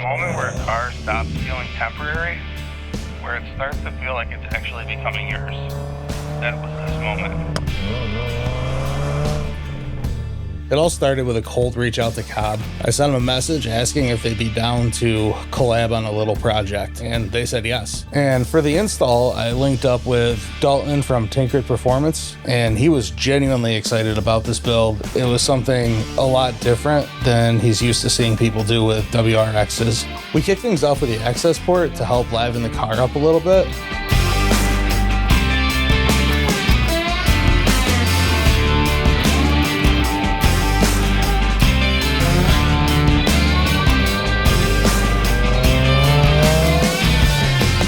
moment where a car stops feeling temporary, where it starts to feel like it's actually becoming yours. That was this moment. It all started with a cold reach out to Cobb. I sent them a message asking if they'd be down to collab on a little project, and they said yes. And for the install, I linked up with Dalton from Tinkered Performance, and he was genuinely excited about this build. It was something a lot different than he's used to seeing people do with WRXs. We kicked things off with the access port to help liven the car up a little bit.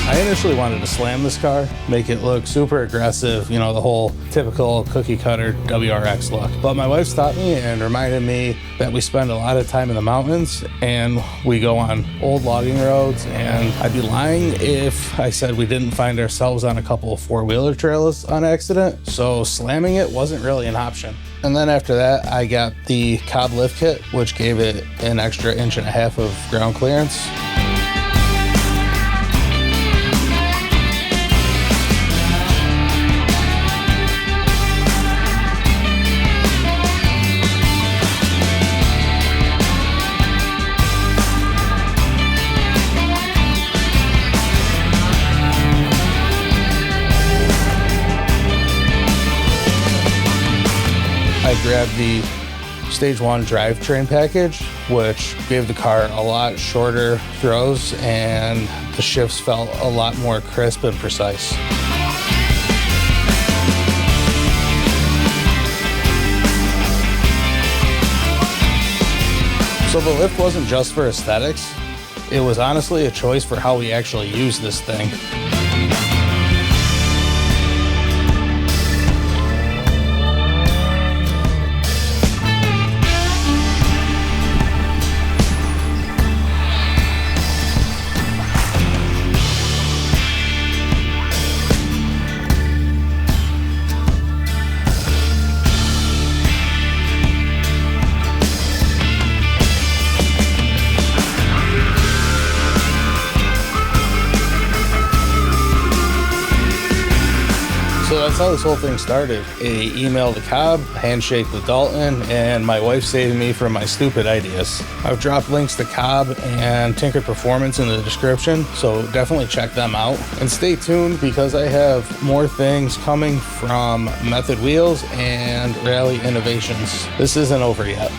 I initially wanted to slam this car, make it look super aggressive, you know, the whole typical cookie cutter WRX look. But my wife stopped me and reminded me that we spend a lot of time in the mountains and we go on old logging roads, and I'd be lying if I said we didn't find ourselves on a couple of four-wheeler trails on accident, so slamming it wasn't really an option. And then after that, I got the Cobb lift kit, which gave it an extra 1.5 inches of ground clearance. I grabbed the Stage 1 Drivetrain package, which gave the car a lot shorter throws and the shifts felt a lot more crisp and precise. So the lift wasn't just for aesthetics, it was honestly a choice for how we actually use this thing. So that's how this whole thing started. An email to Cobb, a handshake with Dalton, and my wife saving me from my stupid ideas. I've dropped links to Cobb and Tinkered Performance in the description, so definitely check them out. And stay tuned because I have more things coming from Method Wheels and Rally Innovations. This isn't over yet.